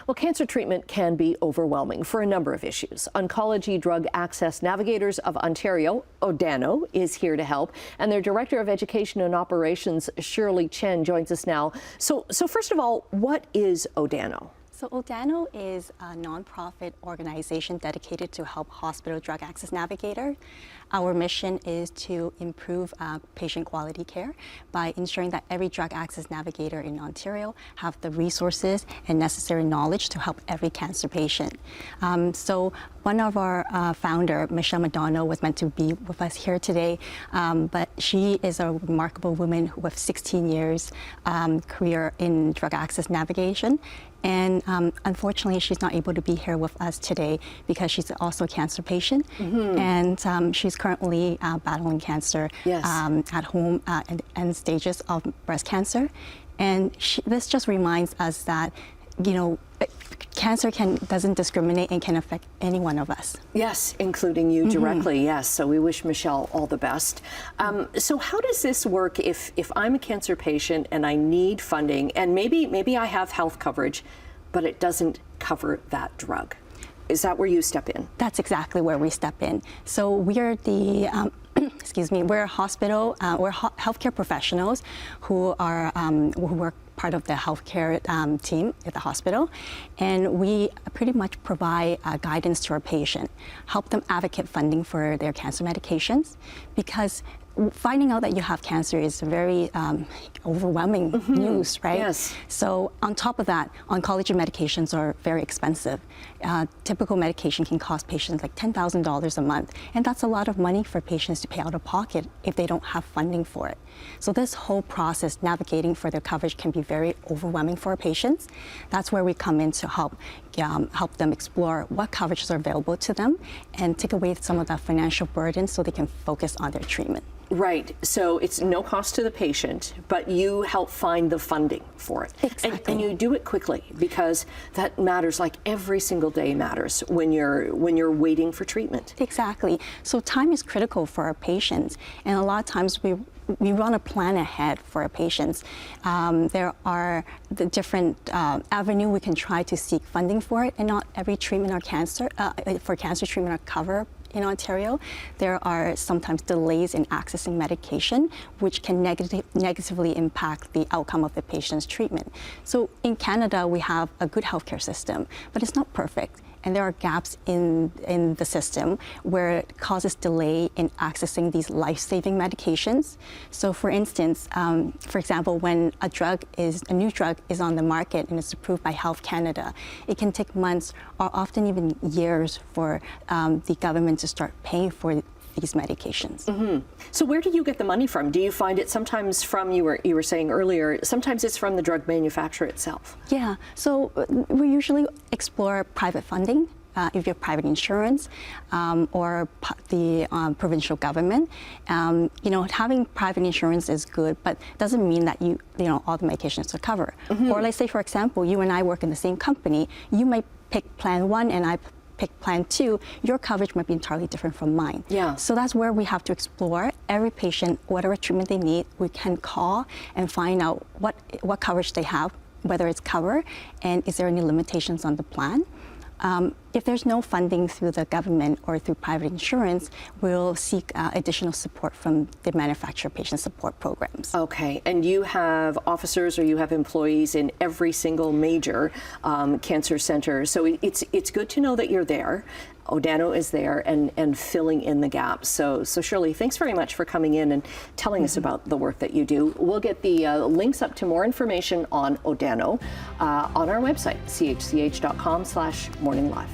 Well, cancer treatment can be overwhelming for a number of issues. Oncology Drug Access Navigators of Ontario, ODANO, is here to help. And their Director of Education and Operations, Shirley Chen, joins us now. So first of all, what is ODANO? So ODANO is a nonprofit organization dedicated to help hospital drug access navigators. Our mission is to improve patient quality care by ensuring that every drug access navigator in Ontario have the resources and necessary knowledge to help every cancer patient. So one of our founder, Michelle Madonna, was meant to be with us here today, but she is a remarkable woman with 16 years career in drug access navigation. And unfortunately, she's not able to be here with us today because she's also a cancer patient. And she's currently battling cancer at home in end stages of breast cancer. And this just reminds us that, you know, cancer doesn't discriminate and can affect any one of us. Yes, including you directly, yes. So we wish Michelle all the best. So how does this work if I'm a cancer patient and I need funding and maybe I have health coverage, but it doesn't cover that drug? Is that where you step in? That's exactly where we step in. So we are the excuse me, we're a hospital, we're healthcare professionals who work part of the healthcare team at the hospital, and we pretty much provide guidance to our patient, help them advocate funding for their cancer medications, because finding out that you have cancer is very overwhelming news, right? Yes. So on top of that, oncology medications are very expensive. Typical medication can cost patients like $10,000 a month, and that's a lot of money for patients to pay out of pocket if they don't have funding for it. So this whole process, navigating for their coverage, can be very overwhelming for our patients. That's where we come in to help them explore what coverages are available to them and take away some of that financial burden so they can focus on their treatment. Right. So it's no cost to the patient, but you help find the funding for it. Exactly. And you do it quickly, because that matters. Like every single day matters when you're waiting for treatment. Exactly. So time is critical for our patients, and a lot of times we run a plan ahead for our patients. There are the different avenues we can try to seek funding for it, and not every treatment or cancer treatment are covered. In Ontario, there are sometimes delays in accessing medication, which can negatively impact the outcome of the patient's treatment. So in Canada, we have a good healthcare system, but it's not perfect. And there are gaps in the system where it causes delay in accessing these life-saving medications. So for instance, for example, when a new drug is on the market and it's approved by Health Canada, it can take months or often even years for the government to start paying for these medications. So where do you get the money from? Do you find it sometimes from, you were saying earlier, sometimes it's from the drug manufacturer itself? Yeah, so we usually explore private funding, if you have private insurance, or the provincial government. You know, having private insurance is good, but doesn't mean that you know all the medications are covered. Or let's say, for example, you and I work in the same company. You might pick plan 1 and I pick plan 2, your coverage might be entirely different from mine. Yeah. So that's where we have to explore every patient, whatever treatment they need, we can call and find out what coverage they have, whether it's covered, and is there any limitations on the plan. If there's no funding through the government or through private insurance, we'll seek additional support from the manufacturer patient support programs. Okay, and you have officers or you have employees in every single major cancer center, so it's good to know that you're there. ODANO is there and filling in the gaps. So Shirley, thanks very much for coming in and telling us about the work that you do. We'll get the links up to more information on ODANO on our website, chch.com/morninglive.